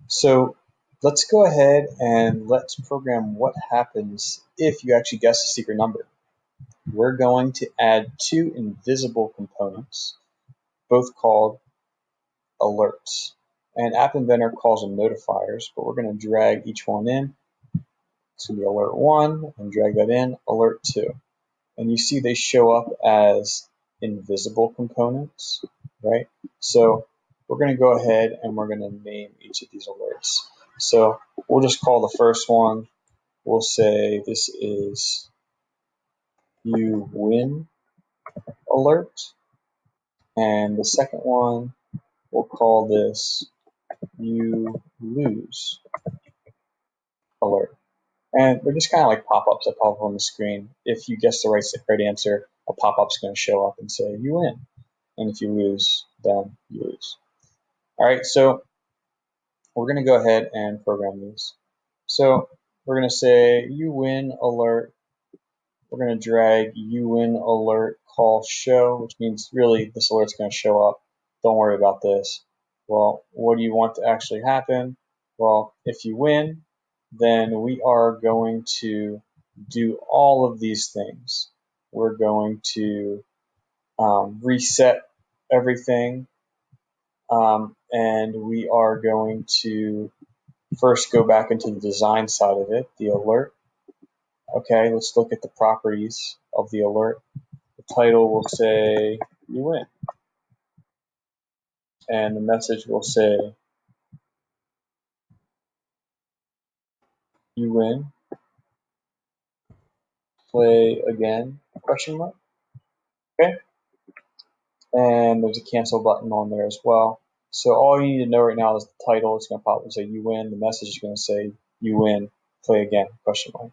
So let's go ahead and let's program what happens if you actually guess a secret number. We're going to add two invisible components, both called alerts. And App Inventor calls them notifiers, but we're going to drag each one in. So the alert 1 and drag that in, alert 2. And you see they show up as invisible components, right? So we're going to go ahead and we're going to name each of these alerts. So we'll just call the first one, we'll say this is you win alert. And the second one, we'll call this you lose alert. And they're just kind of like pop-ups that pop up on the screen. If you guess the right answer, a pop-up's going to show up and say you win. And if you lose, then you lose. All right, so we're going to go ahead and program these. So we're going to say you win alert. We're going to drag you win alert call show, which means really this alert's going to show up. Don't worry about this. Well, what do you want to actually happen? Well, if you win, then we are going to do all of these things. We're going to reset everything, and we are going to first go back into the design side of it, the alert. Okay, let's look at the properties of the alert. The title will say you win, and the message will say you win, play again, question mark. Okay, and there's a cancel button on there as well. So all you need to know right now is the title. It's going to pop up and say you win. The message is going to say you win, play again, question mark.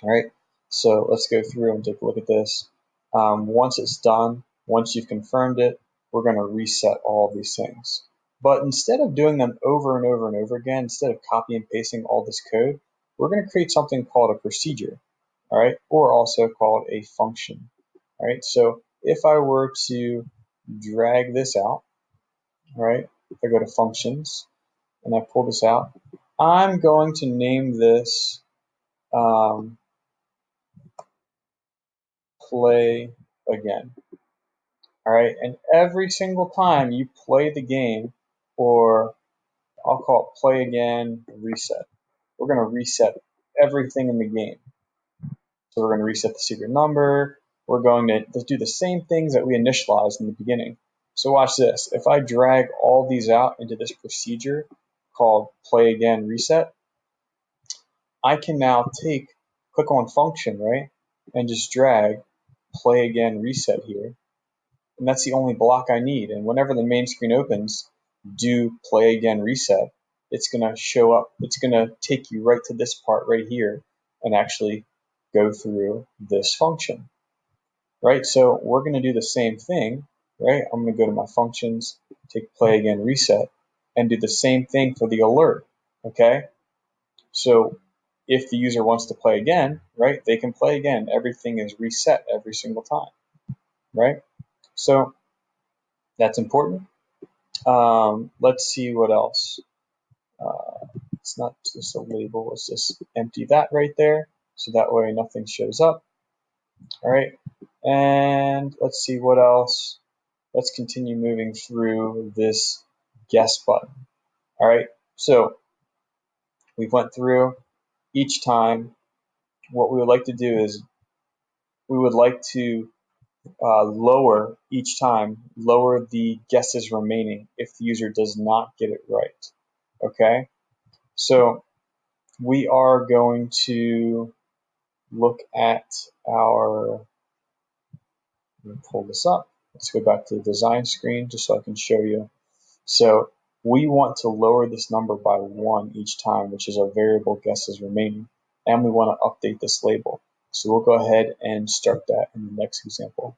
All right, so let's go through and take a look at this. Once it's done, once you've confirmed it, we're going to reset all of these things. But instead of doing them over and over and over again, instead of copy and pasting all this code, we're going to create something called a procedure, all right, or also called a function. All right, so if I were to drag this out, all right, if I go to functions and I pull this out, I'm going to name this play again. All right, and every single time you play the game, or I'll call it play again, reset. We're going to reset everything in the game. So we're going to reset the secret number. We're going to do the same things that we initialized in the beginning. So watch this. If I drag all these out into this procedure called play again, reset, I can now click on function, right, and just drag play again, reset here. And that's the only block I need. And whenever the main screen opens, do play again reset, it's going to show up. It's going to take you right to this part right here and actually go through this function, right? So we're going to do the same thing, right? I'm going to go to my functions, take play again reset, and do the same thing for the alert, okay? So if the user wants to play again, right, they can play again. Everything is reset every single time, right? So that's important. Let's see what else. It's not just a label, let's just empty that right there. So that way nothing shows up. All right, and let's see what else. Let's continue moving through this guess button. All right, so we went through each time. What we would like to do is we would like to lower each time, lower the guesses remaining if the user does not get it right. Okay, so we are going to look at our, let me pull this up. Let's go back to the design screen just so I can show you. So we want to lower this number by 1 each time, which is our variable guesses remaining, and we want to update this label. So we'll go ahead and start that in the next example.